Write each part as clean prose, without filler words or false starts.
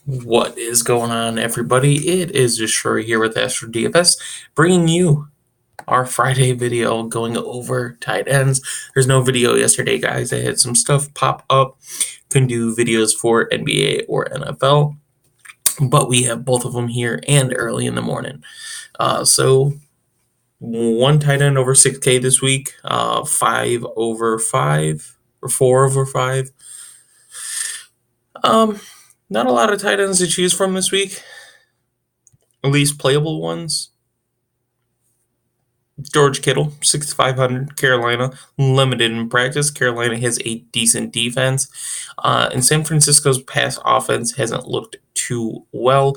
What is going on, everybody? It is Destroy here with DFS, bringing you our Friday video going over tight ends. There's no video yesterday, guys. I had some stuff pop up. Couldn't do videos for NBA or NFL, but we have both of them here and early in the morning. So one tight end over 6K this week, 5 over 5 or 4 over 5. Not a lot of tight ends to choose from this week, at least playable ones. George Kittle, 6,500, Carolina, limited in practice. Carolina has a decent defense. And San Francisco's pass offense hasn't looked too well.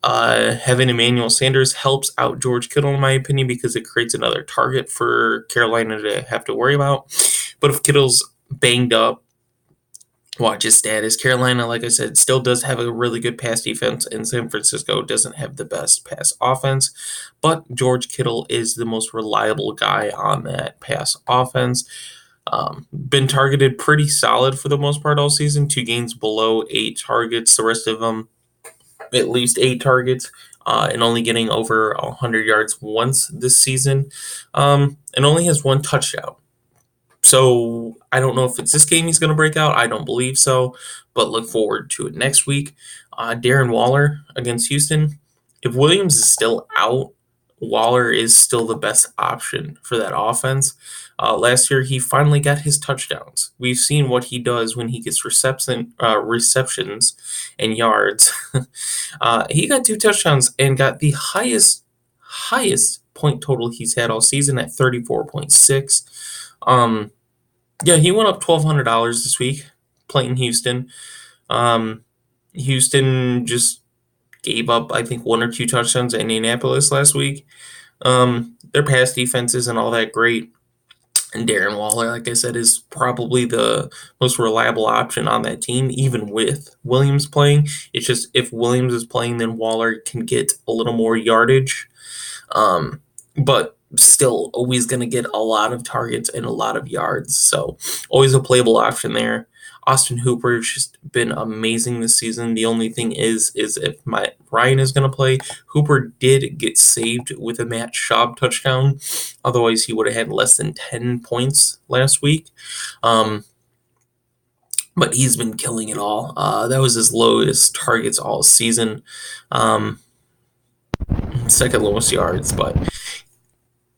Having Emmanuel Sanders helps out George Kittle, in my opinion, because it creates another target for Carolina to have to worry about. But if Kittle's banged up, watch his status. Carolina, like I said, still does have a really good pass defense, and San Francisco doesn't have the best pass offense. But George Kittle is the most reliable guy on that pass offense. Been targeted pretty solid for the most part all season. 2 games below 8 targets. The rest of them, at least 8 targets. And only getting over 100 yards once this season. And only has 1 touchdown. So I don't know if it's this game he's going to break out. I don't believe so, but look forward to it next week. Darren Waller against Houston. If Williams is still out, Waller is still the best option for that offense. Last year, he finally got his touchdowns. We've seen what he does when he gets receptions and yards. He got 2 touchdowns and got the highest point total he's had all season at 34.6. Yeah, he went up $1,200 this week playing Houston. Houston just gave up, I think, 1 or 2 touchdowns to Indianapolis last week. Their pass defense isn't all that great. And Darren Waller, like I said, is probably the most reliable option on that team, even with Williams playing. It's just if Williams is playing, then Waller can get a little more yardage. But still always going to get a lot of targets and a lot of yards. So always a playable option there. Austin Hooper has just been amazing this season. The only thing is if Matt Ryan is going to play. Hooper did get saved with a Matt Schaub touchdown. Otherwise, he would have had less than 10 points last week. But he's been killing it all. That was his lowest targets all season. Second lowest yards, but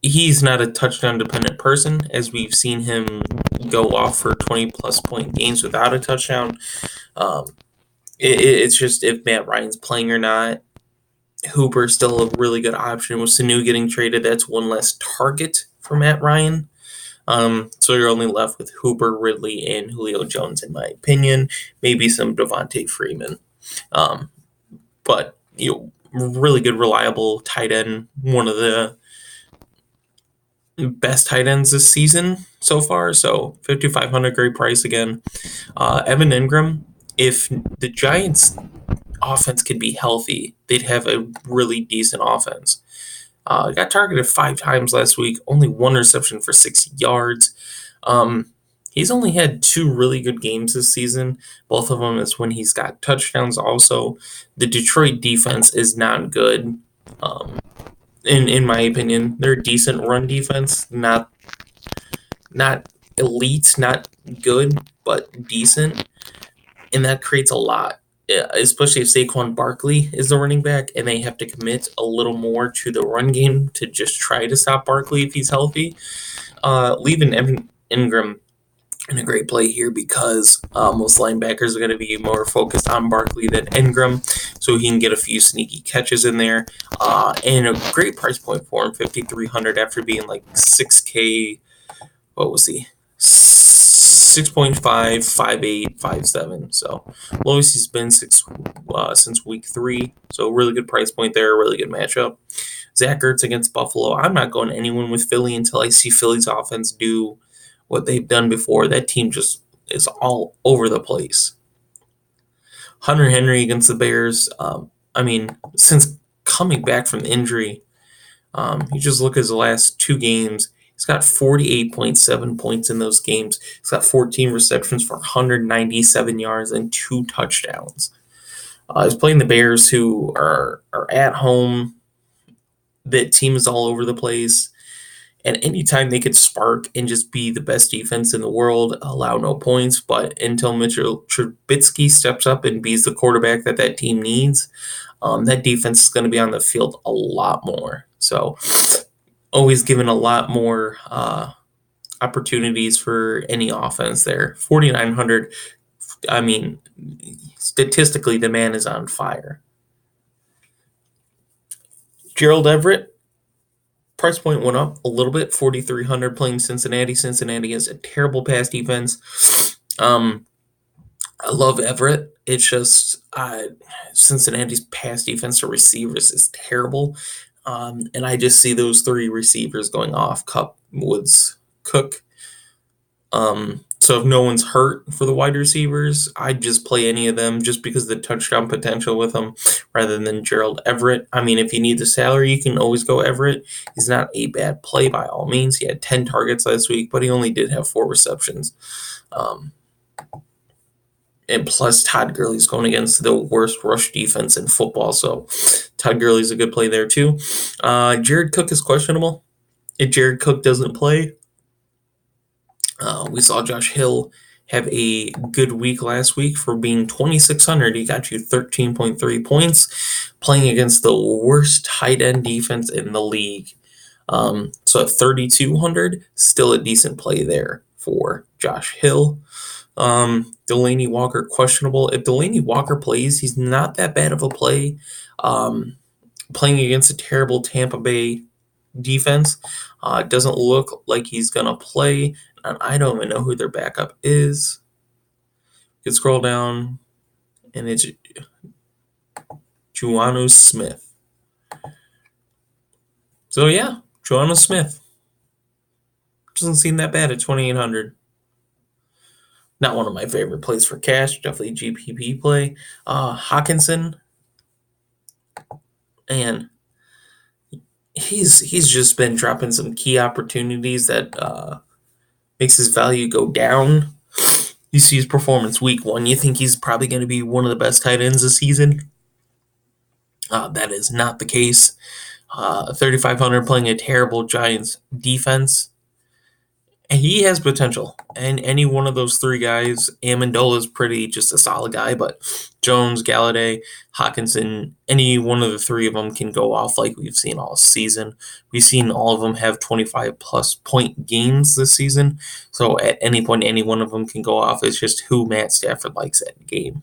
he's not a touchdown-dependent person, as we've seen him go off for 20-plus point games without a touchdown. It's just if Matt Ryan's playing or not. Hooper's still a really good option. With Sanu getting traded, that's 1 less target for Matt Ryan. So you're only left with Hooper, Ridley, and Julio Jones, in my opinion. Maybe some Devontae Freeman. But, really good, reliable tight end. One of the best tight ends this season so far. So 5,500, great price again. Evan Ingram, if the Giants offense could be healthy, they'd have a really decent offense. Got targeted 5 times last week, only 1 reception for 6 yards. He's only had 2 really good games this season. Both of them is when he's got touchdowns also. The Detroit defense is not good. In my opinion, they're a decent run defense, not elite, not good, but decent, and that creates a lot, especially if Saquon Barkley is the running back and they have to commit a little more to the run game to just try to stop Barkley if he's healthy. Leaving Evan Ingram in a great play here because most linebackers are going to be more focused on Barkley than Ingram, so he can get a few sneaky catches in there. And a great price point for him, 5,300 after being like 6K. What was he? 6.5, 5.8, 5.7. So lowest he's been since week 3. So really good price point there, really good matchup. Zach Ertz against Buffalo. I'm not going anyone with Philly until I see Philly's offense do what they've done before. That team just is all over the place. Hunter Henry against the Bears. Since coming back from injury, you just look at his last 2 games. He's got 48.7 points in those games. He's got 14 receptions for 197 yards and 2 touchdowns. He's playing the Bears, who are at home. That team is all over the place. And anytime they could spark and just be the best defense in the world, allow no points. But until Mitchell Trubisky steps up and be the quarterback that team needs, that defense is going to be on the field a lot more. So always given a lot more opportunities for any offense there. 4,900, I mean, statistically, the man is on fire. Gerald Everett, price point went up a little bit, 4,300 playing Cincinnati. Cincinnati has a terrible pass defense. I love Everett. It's just Cincinnati's pass defense to receivers is terrible. And I just see those three receivers going off: Kupp, Woods, Cook. So if no one's hurt for the wide receivers, I'd just play any of them just because of the touchdown potential with them rather than Gerald Everett. I mean, if you need the salary, you can always go Everett. He's not a bad play by all means. He had 10 targets last week, but he only did have 4 receptions. And plus, Todd Gurley's going against the worst rush defense in football, so Todd Gurley's a good play there too. Jared Cook is questionable. If Jared Cook doesn't play, we saw Josh Hill have a good week last week for being 2,600. He got you 13.3 points, playing against the worst tight end defense in the league. So at 3,200, still a decent play there for Josh Hill. Delaney Walker, questionable. If Delaney Walker plays, he's not that bad of a play. Playing against a terrible Tampa Bay defense. Doesn't look like he's going to play. And I don't even know who their backup is. You can scroll down, and it's Juanu Smith. So, yeah, Juanu Smith. Doesn't seem that bad at 2,800. Not one of my favorite plays for cash. Definitely GPP play. Hawkinson. And he's just been dropping some key opportunities that makes his value go down. You see his performance week 1. You think he's probably going to be one of the best tight ends this season. That is not the case. 3,500 playing a terrible Giants defense. And he has potential. And any one of those 3 guys, Amendola is pretty just a solid guy, but Jones, Galladay, Hawkinson, any one of the 3 of them can go off like we've seen all season. We've seen all of them have 25-plus point games this season. So at any point, any one of them can go off. It's just who Matt Stafford likes that game.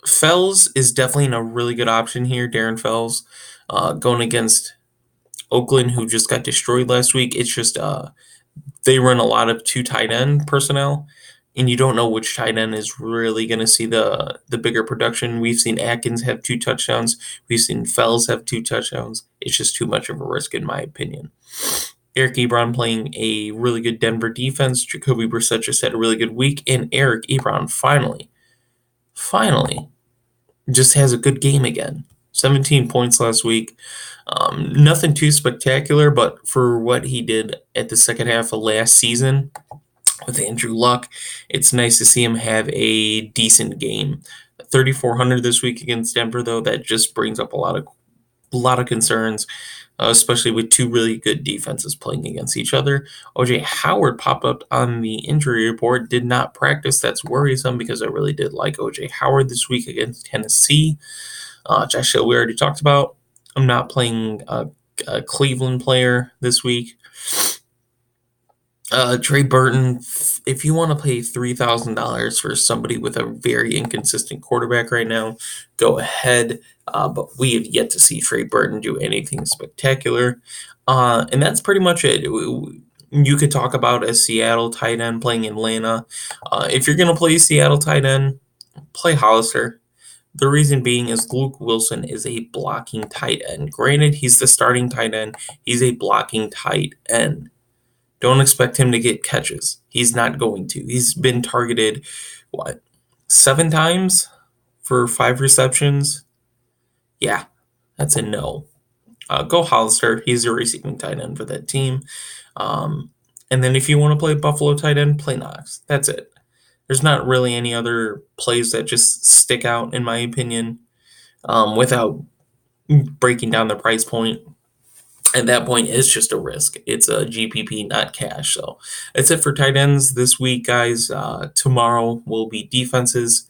Fells is definitely a really good option here, Darren Fells, going against Oakland, who just got destroyed last week. It's just they run a lot of 2 tight end personnel, and you don't know which tight end is really going to see the bigger production. We've seen Atkins have 2 touchdowns. We've seen Fells have 2 touchdowns. It's just too much of a risk, in my opinion. Eric Ebron playing a really good Denver defense. Jacoby Brissett just had a really good week, and Eric Ebron finally, just has a good game again. 17 points last week. Nothing too spectacular, but for what he did at the second half of last season with Andrew Luck, it's nice to see him have a decent game. 3,400 this week against Denver, though, that just brings up a lot of concerns, especially with 2 really good defenses playing against each other. O.J. Howard popped up on the injury report, did not practice. That's worrisome because I really did like O.J. Howard this week against Tennessee. Josh Hill, we already talked about. I'm not playing a Cleveland player this week. Trey Burton, if you want to pay $3,000 for somebody with a very inconsistent quarterback right now, go ahead. But we have yet to see Trey Burton do anything spectacular. And that's pretty much it. You could talk about a Seattle tight end playing Atlanta. If you're going to play Seattle tight end, play Hollister. The reason being is Luke Wilson is a blocking tight end. Granted, he's the starting tight end. He's a blocking tight end. Don't expect him to get catches. He's not going to. He's been targeted, 7 times for 5 receptions? Yeah, that's a no. Go Hollister. He's a receiving tight end for that team. And then if you want to play Buffalo tight end, play Knox. That's it. There's not really any other plays that just stick out, in my opinion, without breaking down the price point. At that point, it's just a risk. It's a GPP, not cash. So that's it for tight ends this week, guys. Tomorrow will be defenses.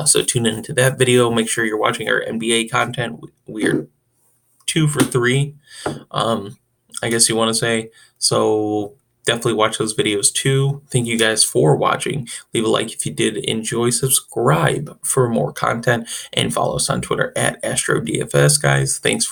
So tune into that video. Make sure you're watching our NBA content. We're 2 for 3, I guess you want to say. So definitely watch those videos too. Thank you guys for watching. Leave a like if you did enjoy. Subscribe for more content and follow us on Twitter at AstroDFS, guys. Thanks for